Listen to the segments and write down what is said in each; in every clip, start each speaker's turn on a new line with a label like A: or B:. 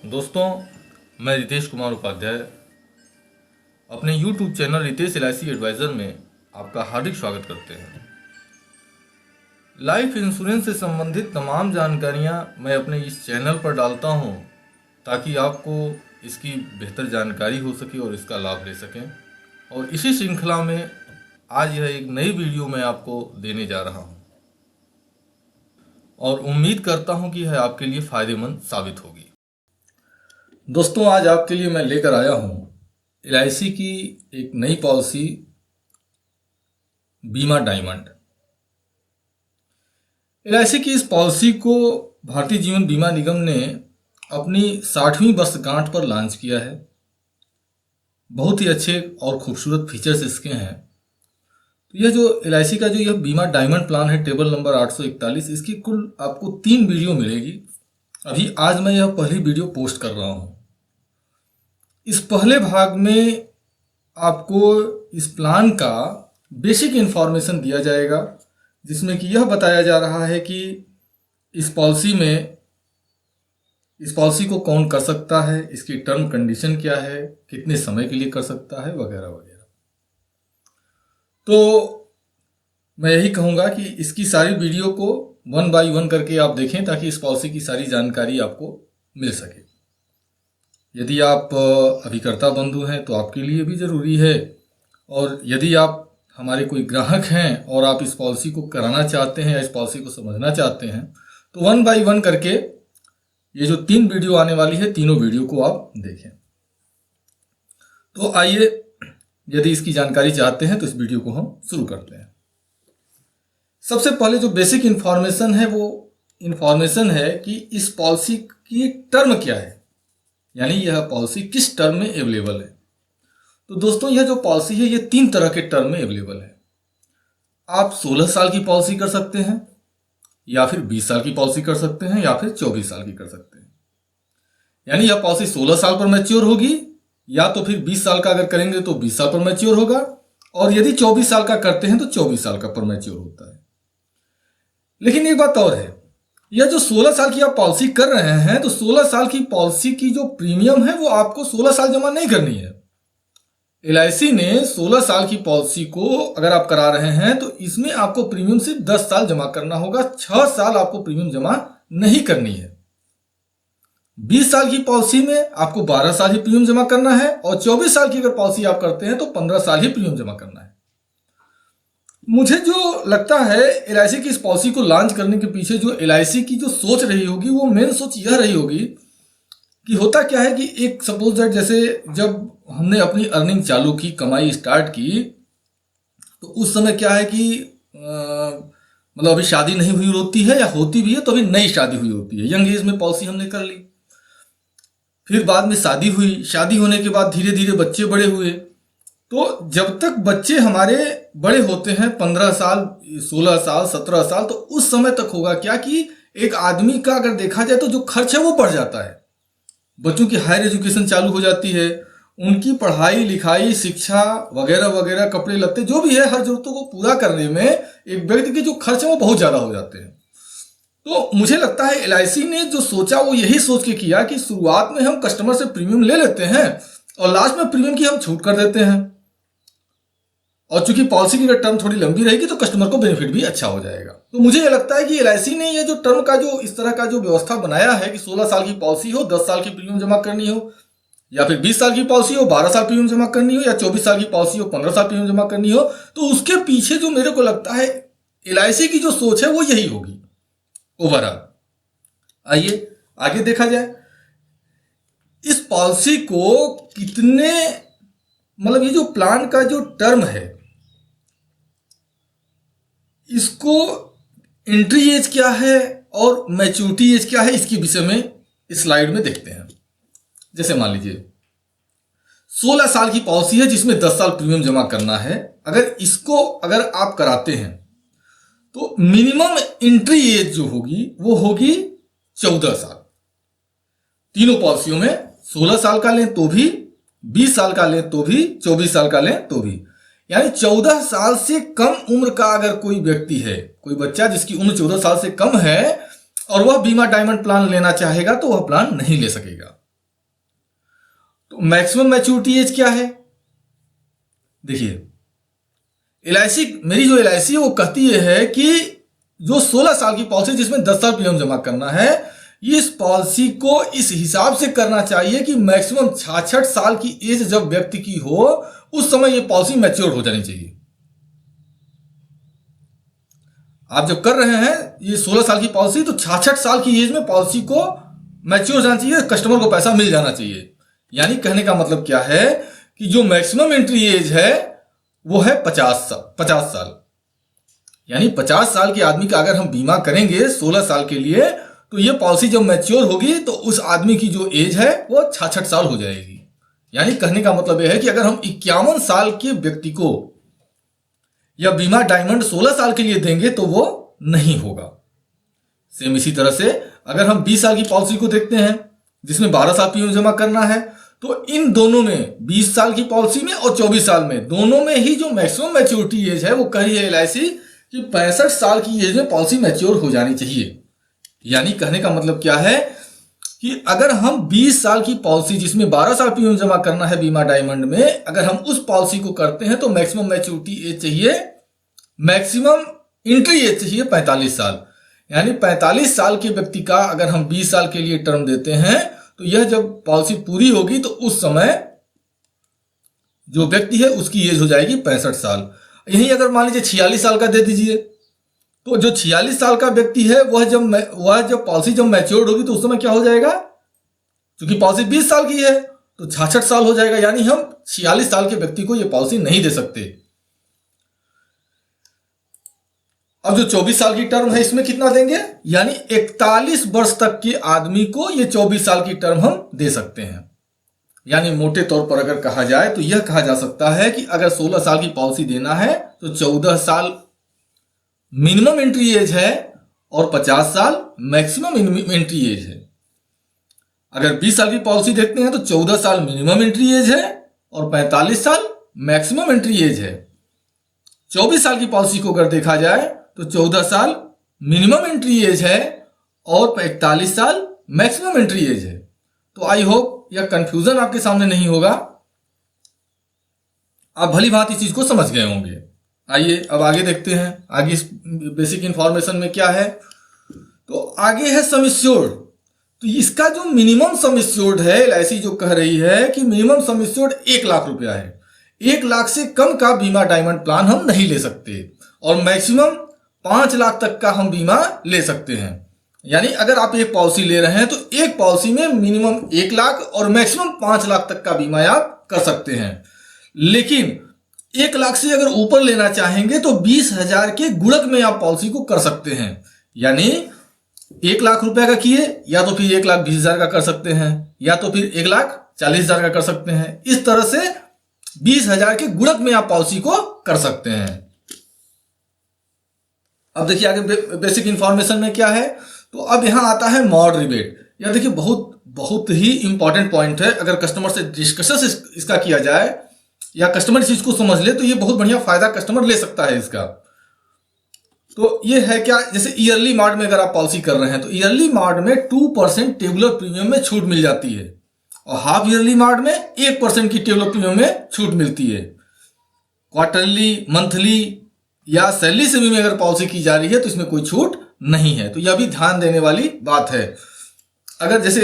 A: दोस्तों, मैं रितेश कुमार उपाध्याय अपने YouTube channel Ritesh LIC advisor में आपका हार्दिक स्वागत करते हैं। लाइफ इंश्योरेंस से संबंधित तमाम जानकारियां मैं अपने इस चैनल पर डालता हूं ताकि आपको इसकी बेहतर जानकारी हो सके और इसका लाभ ले सकें। और इसी श्रृंखला में आज यह एक नई वीडियो मैं आपको देने जा रहा हूं और उम्मीद करता हूं कि यह आपके लिए फ़ायदेमंद साबित होगी। दोस्तों, आज आपके लिए मैं लेकर आया हूं LIC की एक नई पॉलिसी बीमा डायमंड। LIC की इस पॉलिसी को भारतीय जीवन बीमा निगम ने अपनी 60वीं वर्षगांठ पर लॉन्च किया है। बहुत ही अच्छे और खूबसूरत फीचर्स इसके हैं। तो यह जो LIC का जो यह बीमा डायमंड प्लान है, टेबल नंबर 841, इसकी कुल आपको 3 वीडियो मिलेगी। अभी आज मैं यह पहली वीडियो पोस्ट कर रहा हूं। इस पहले भाग में आपको इस प्लान का बेसिक इन्फॉर्मेशन दिया जाएगा, जिसमें कि यह बताया जा रहा है कि इस पॉलिसी को कौन कर सकता है, इसकी टर्म कंडीशन क्या है, कितने समय के लिए कर सकता है, वगैरह वगैरह। तो मैं यही कहूँगा कि इसकी सारी वीडियो को 1 बाय 1 करके आप देखें ताकि इस पॉलिसी की सारी जानकारी आपको मिल सके। यदि आप अभिकर्ता बंधु हैं तो आपके लिए भी ज़रूरी है, और यदि आप हमारे कोई ग्राहक हैं और आप इस पॉलिसी को कराना चाहते हैं या इस पॉलिसी को समझना चाहते हैं तो 1 बाय 1 करके ये जो 3 वीडियो आने वाली है, तीनों वीडियो को आप देखें। तो आइए, यदि इसकी जानकारी चाहते हैं तो इस वीडियो को हम शुरू करते हैं। सबसे पहले जो बेसिक इन्फॉर्मेशन है वो इन्फॉर्मेशन है कि इस पॉलिसी की टर्म क्या है, यानी यह पॉलिसी किस टर्म में अवेलेबल है। तो दोस्तों, यह जो पॉलिसी है ये 3 तरह के टर्म में अवेलेबल है। आप 16 साल की पॉलिसी कर सकते हैं, या फिर 20 साल की पॉलिसी कर सकते हैं, या फिर 24 साल की कर सकते हैं। यानी यह पॉलिसी 16 साल पर मैच्योर होगी, या तो फिर 20 साल का अगर करेंगे तो 20 साल पर मैच्योर होगा, और यदि 24 साल का करते हैं तो 24 साल का पर मैच्योर होता है। लेकिन एक बात और है, यह जो 16 साल की आप पॉलिसी कर रहे हैं तो 16 साल की पॉलिसी की जो प्रीमियम है वो आपको 16 साल जमा नहीं करनी है। LIC ने 16 साल की पॉलिसी को अगर आप करा रहे हैं तो इसमें आपको प्रीमियम सिर्फ 10 साल जमा करना होगा, 6 साल आपको प्रीमियम जमा नहीं करनी है। 20 साल की पॉलिसी में आपको 12 साल ही प्रीमियम जमा करना है, और 24 साल की अगर पॉलिसी आप करते हैं तो 15 साल ही प्रीमियम जमा करना है। मुझे जो लगता है LIC की इस पॉलिसी को लॉन्च करने के पीछे जो LIC की जो सोच रही होगी वो मेन सोच यह रही होगी कि होता क्या है कि एक सपोज दैट जैसे जब हमने अपनी अर्निंग चालू की, कमाई स्टार्ट की, तो उस समय क्या है कि मतलब अभी शादी नहीं हुई होती है, या होती भी है तो अभी नई शादी हुई होती है। यंग एज में पॉलिसी हमने कर ली, फिर बाद में शादी हुई, शादी होने के बाद धीरे धीरे बच्चे बड़े हुए। तो जब तक बच्चे हमारे बड़े होते हैं 15 साल, 16 साल, 17 साल, तो उस समय तक होगा क्या कि एक आदमी का अगर देखा जाए तो जो खर्च है वो बढ़ जाता है। बच्चों की हायर एजुकेशन चालू हो जाती है, उनकी पढ़ाई लिखाई, शिक्षा वगैरह वगैरह, कपड़े लत्ते जो भी है, हर जरूरतों को पूरा करने में एक व्यक्ति के जो खर्च है वो बहुत ज़्यादा हो जाते हैं। तो मुझे लगता है LIC ने जो सोचा वो यही सोच के किया कि शुरुआत में हम कस्टमर से प्रीमियम ले लेते हैं और लास्ट में प्रीमियम की हम छूट कर देते हैं, और चूंकि पॉलिसी की अगर टर्म थोड़ी लंबी रहेगी तो कस्टमर को बेनिफिट भी अच्छा हो जाएगा। तो मुझे ये लगता है कि LIC ने ये जो टर्म का जो इस तरह का जो व्यवस्था बनाया है कि 16 साल की पॉलिसी हो, 10 साल की प्रीमियम जमा करनी हो, या फिर 20 साल की पॉलिसी हो, 12 साल प्रीमियम जमा करनी हो, या 24 साल की पॉलिसी हो, 15 साल प्रीमियम जमा करनी हो, तो उसके पीछे जो मेरे को लगता है LIC की जो सोच है वो यही होगी ओवरऑल। आइए आगे देखा जाए, इस पॉलिसी को कितने, मतलब ये जो प्लान का जो टर्म है, इसको एंट्री एज क्या है और मैच्योरिटी एज क्या है, इसके विषय में इस स्लाइड में देखते हैं। जैसे मान लीजिए 16 साल की पॉलिसी है जिसमें 10 साल प्रीमियम जमा करना है। अगर आप कराते हैं तो मिनिमम एंट्री एज जो होगी वो होगी 14 साल। तीनों पॉलिसियों में 16 साल का लें तो भी, 20 साल का लें तो भी, 24 साल का लें तो भी, यानी 14 साल से कम उम्र का अगर कोई व्यक्ति है, कोई बच्चा जिसकी उम्र 14 साल से कम है और वह बीमा डायमंड प्लान लेना चाहेगा तो वह प्लान नहीं ले सकेगा। तो मैक्सिमम मैच्योरिटी एज क्या है? देखिए, LIC, मेरी जो LIC है वो कहती है कि जो 16 साल की पॉलिसी जिसमें 10 साल प्रीमियम जमा करना है, इस पॉलिसी को इस हिसाब से करना चाहिए कि मैक्सिमम 66 साल की एज जब व्यक्ति की हो उस समय ये पॉलिसी मैच्योर हो जानी चाहिए। आप जब कर रहे हैं ये 16 साल की पॉलिसी, तो 66 साल की एज में पॉलिसी को मैच्योर हो जाना चाहिए, कस्टमर को पैसा मिल जाना चाहिए। यानी कहने का मतलब क्या है कि जो मैक्सिमम एंट्री एज है वो है 50 साल। यानी 50 साल के आदमी का अगर हम बीमा करेंगे 16 साल के लिए, तो ये पॉलिसी जब मैच्योर होगी तो उस आदमी की जो एज है वो 66 साल हो जाएगी। यानी कहने का मतलब यह है कि अगर हम 51 साल के व्यक्ति को या बीमा डायमंड 16 साल के लिए देंगे तो वो नहीं होगा। सेम इसी तरह से अगर हम 20 साल की पॉलिसी को देखते हैं जिसमें 12 साल प्रीमियम जमा करना है, तो इन दोनों में 20 साल की पॉलिसी में और 24 साल में दोनों में ही जो मैक्सिमम मैच्योरिटी एज है वो कही है LIC कि 65 साल की एज में पॉलिसी मैच्योर हो जानी चाहिए। यानी कहने का मतलब क्या है कि अगर हम 20 साल की पॉलिसी जिसमें 12 साल प्रीमियम जमा करना है बीमा डायमंड में, अगर हम उस पॉलिसी को करते हैं तो मैक्सिमम मैच्योरिटी एज चाहिए, मैक्सिमम एंट्री एज चाहिए 45 साल। यानी 45 साल के व्यक्ति का अगर हम 20 साल के लिए टर्म देते हैं तो यह जब पॉलिसी पूरी होगी तो उस समय जो व्यक्ति है उसकी एज हो जाएगी 65 साल। यही अगर मान लीजिए 46 साल का दे दीजिए, तो जो 46 साल का व्यक्ति है वह जब पॉलिसी जब मैच्योर्ड होगी तो उस समय क्या हो जाएगा, क्योंकि पॉलिसी 20 साल की है तो 66 साल हो जाएगा। यानी हम 46 साल के व्यक्ति को यह पॉलिसी नहीं दे सकते। अब जो 24 साल की टर्म है इसमें कितना देंगे, यानी 41 वर्ष तक के आदमी को ये 24 साल की टर्म हम दे सकते हैं। यानी मोटे तौर पर अगर कहा जाए तो यह कहा जा सकता है कि अगर 16 साल की पॉलिसी देना है तो 14 साल मिनिमम एंट्री एज है और 50 साल मैक्सिमम एंट्री एज है। अगर 20 साल की पॉलिसी देखते हैं तो 14 साल मिनिमम एंट्री एज है और 45 साल मैक्सिमम एंट्री एज है। 24 साल की पॉलिसी को अगर देखा जाए तो 14 साल मिनिमम एंट्री एज है और 41 साल मैक्सिमम एंट्री एज है। तो आई होप यह कंफ्यूजन आपके सामने नहीं होगा, आप भली भांति इस चीज को समझ गए होंगे। आइए अब आगे देखते हैं, आगे इस बेसिक इंफॉर्मेशन में क्या है। तो आगे है सम एश्योर्ड। तो इसका जो मिनिमम सम एश्योर्ड है, LIC जो कह रही है कि मिनिमम सम एश्योर्ड 1 लाख रुपया है। 1 लाख से कम का बीमा डायमंड प्लान हम नहीं ले सकते और मैक्सिमम 5 लाख तक का हम बीमा ले सकते हैं। यानी अगर आप एक पॉलिसी ले रहे हैं तो एक पॉलिसी में मिनिमम 1 लाख और मैक्सिमम 5 लाख तक का बीमा आप कर सकते हैं। लेकिन 1 लाख से अगर ऊपर लेना चाहेंगे तो 20,000 के गुणक में आप पॉलिसी को कर सकते हैं। यानी 1 लाख रुपए का किए या तो फिर 1,20,000 का कर सकते हैं या तो फिर 1,40,000 का कर सकते हैं। इस तरह से 20,000 के गुणक में आप पॉलिसी को कर सकते हैं। अब देखिए आगे बेसिक इंफॉर्मेशन में क्या है। तो अब यहां आता है मॉड रिबेट। यह देखिए बहुत ही इंपॉर्टेंट पॉइंट है। अगर कस्टमर से डिस्कशन इसका किया जाए या कस्टमर इस चीज को समझ ले तो ये बहुत बढ़िया फायदा कस्टमर ले सकता है इसका। तो ये है क्या, जैसे ईयरली मॉड में अगर आप पॉलिसी कर रहे हैं तो ईयरली मॉड में 2% टेबुलर प्रीमियम में छूट मिल जाती है और हाफ ईयरली मॉड में 1% की टेबुलर प्रीमियम में छूट मिलती है। क्वार्टरली, मंथली या सैलरी से भी अगर पॉलिसी की जा रही है तो इसमें कोई छूट नहीं है। तो यह भी ध्यान देने वाली बात है। अगर जैसे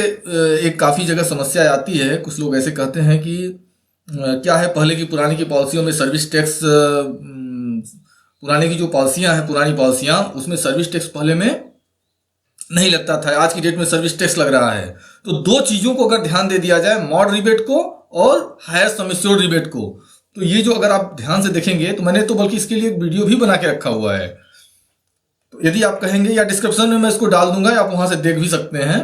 A: एक काफी जगह समस्या आती है, कुछ लोग ऐसे कहते हैं कि क्या है, पहले की पुरानी की पॉलिसियों में सर्विस टैक्स, पुराने की जो पॉलिसियां हैं, पुरानी पॉलिसियां, उसमें सर्विस टैक्स पहले में नहीं लगता था, आज की डेट में सर्विस टैक्स लग रहा है। तो 2 चीजों को अगर ध्यान दे दिया जाए, मॉड रिबेट को और हायर सम एश्योर्ड रिबेट को, तो ये जो अगर आप ध्यान से देखेंगे तो मैंने तो बल्कि इसके लिए एक वीडियो भी बना के रखा हुआ है। तो यदि आप कहेंगे या डिस्क्रिप्शन में मैं इसको डाल दूंगा, आप वहां से देख भी सकते हैं।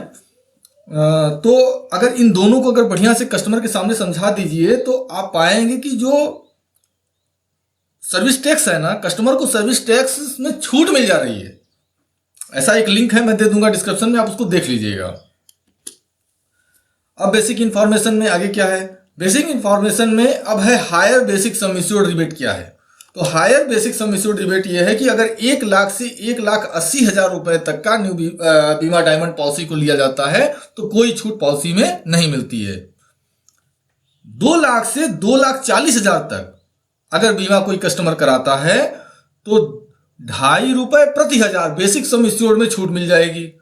A: तो अगर इन दोनों को अगर बढ़िया से कस्टमर के सामने समझा दीजिए तो आप पाएंगे कि जो सर्विस टैक्स है ना, कस्टमर को सर्विस टैक्स में छूट मिल जा रही है। ऐसा एक लिंक है, मैं दे दूंगा डिस्क्रिप्शन में, आप उसको देख लीजिएगा। अब बेसिक इंफॉर्मेशन में आगे क्या है। बेसिक इंफॉर्मेशन में अब है higher basic sum assured rebate क्या है। तो higher basic sum assured rebate ये है कि अगर 1 लाख से 1,80,000 रुपए तक का न्यू बीमा डायमंड पॉलिसी को लिया जाता है तो कोई छूट पॉलिसी में नहीं मिलती है। 2 लाख से 2,40,000 तक अगर बीमा कोई कस्टमर कराता है तो 2.5 रुपए प्रति हजार बेसिक सम एश्योर्ड में छूट मिल जाएगी।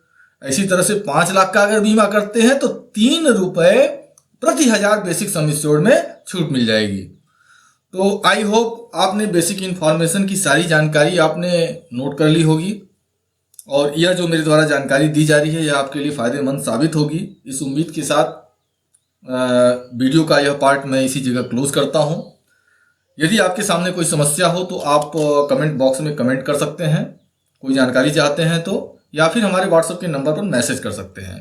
A: इसी तरह से 5 लाख का अगर बीमा करते हैं तो 3 रुपए प्रति हजार बेसिक सम एश्योर्ड में छूट मिल जाएगी। तो आई होप आपने बेसिक इंफॉर्मेशन की सारी जानकारी आपने नोट कर ली होगी और यह जो मेरे द्वारा जानकारी दी जा रही है यह आपके लिए फायदेमंद साबित होगी। इस उम्मीद के साथ वीडियो का यह पार्ट मैं इसी जगह क्लोज करता हूं। यदि आपके सामने कोई समस्या हो तो आप कमेंट बॉक्स में कमेंट कर सकते हैं, कोई जानकारी चाहते हैं तो, या फिर हमारे व्हाट्सएप के नंबर पर मैसेज कर सकते हैं।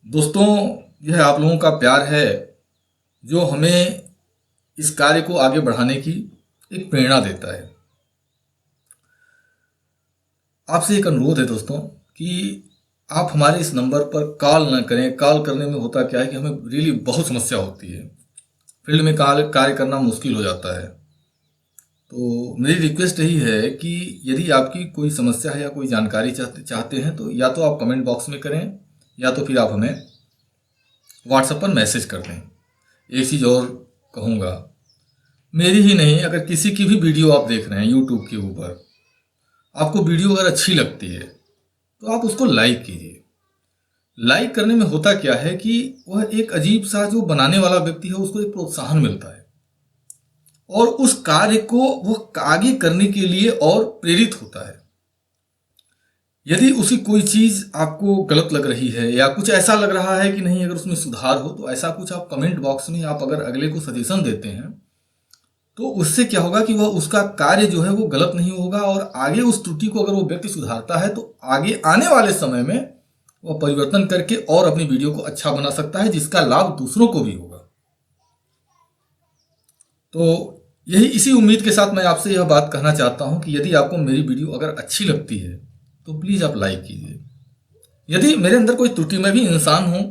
A: दोस्तों, यह आप लोगों का प्यार है जो हमें इस कार्य को आगे बढ़ाने की एक प्रेरणा देता है। आपसे एक अनुरोध है दोस्तों कि आप हमारे इस नंबर पर कॉल ना करें। कॉल करने में होता क्या है कि हमें रियली बहुत समस्या होती है, फील्ड में कार्य करना मुश्किल हो जाता है। तो मेरी रिक्वेस्ट यही है कि यदि आपकी कोई समस्या है या कोई जानकारी चाहते हैं तो या तो आप कमेंट बॉक्स में करें या तो फिर आप हमें व्हाट्सएप पर मैसेज कर दें। एक चीज़ और कहूँगा, मेरी ही नहीं, अगर किसी की भी वीडियो आप देख रहे हैं यूट्यूब के ऊपर, आपको वीडियो अगर अच्छी लगती है तो आप उसको लाइक कीजिए। लाइक करने में होता क्या है कि वह एक अजीब सा जो बनाने वाला व्यक्ति है उसको एक प्रोत्साहन मिलता है और उस कार्य को वह आगे करने के लिए और प्रेरित होता है। यदि उसी कोई चीज आपको गलत लग रही है या कुछ ऐसा लग रहा है कि नहीं अगर उसमें सुधार हो, तो ऐसा कुछ आप कमेंट बॉक्स में आप अगर अगले को सजेशन देते हैं तो उससे क्या होगा कि वह उसका कार्य जो है वो गलत नहीं होगा और आगे उस त्रुटि को अगर वो व्यक्ति सुधारता है तो आगे आने वाले समय में वह परिवर्तन करके और अपनी वीडियो को अच्छा बना सकता है, जिसका लाभ दूसरों को भी होगा। तो यही इसी उम्मीद के साथ मैं आपसे यह बात कहना चाहता हूं कि यदि आपको मेरी वीडियो अगर अच्छी लगती है तो प्लीज आप लाइक कीजिए। यदि मेरे अंदर कोई त्रुटि, मैं भी इंसान हूं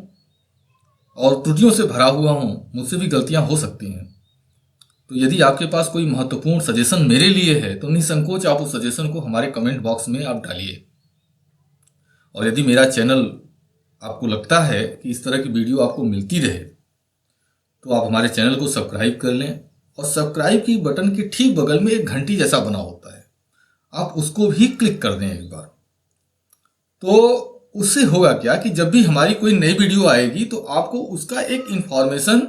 A: और त्रुटियों से भरा हुआ हूं, मुझसे भी गलतियां हो सकती हैं, तो यदि आपके पास कोई महत्वपूर्ण सजेशन मेरे लिए है तो निसंकोच आप उस सजेशन को हमारे कमेंट बॉक्स में आप डालिए। और यदि मेरा चैनल आपको लगता है कि इस तरह की वीडियो आपको मिलती रहे तो आप हमारे चैनल को सब्सक्राइब कर लें और सब्सक्राइब की बटन के ठीक बगल में एक घंटी जैसा बना होता है, आप उसको भी क्लिक कर दें एक बार। तो उससे होगा क्या कि जब भी हमारी कोई नई वीडियो आएगी तो आपको उसका एक इंफॉर्मेशन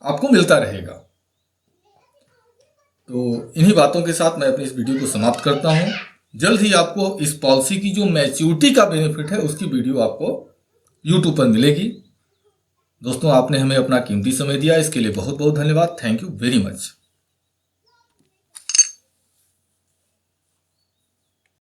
A: आपको मिलता रहेगा। तो इन्हीं बातों के साथ मैं अपनी इस वीडियो को समाप्त करता हूं। जल्द ही आपको इस पॉलिसी की जो मैच्योरिटी का बेनिफिट है उसकी वीडियो आपको यूट्यूब पर मिलेगी। दोस्तों, आपने हमें अपना कीमती समय दिया, इसके लिए बहुत बहुत धन्यवाद। Thank you very much.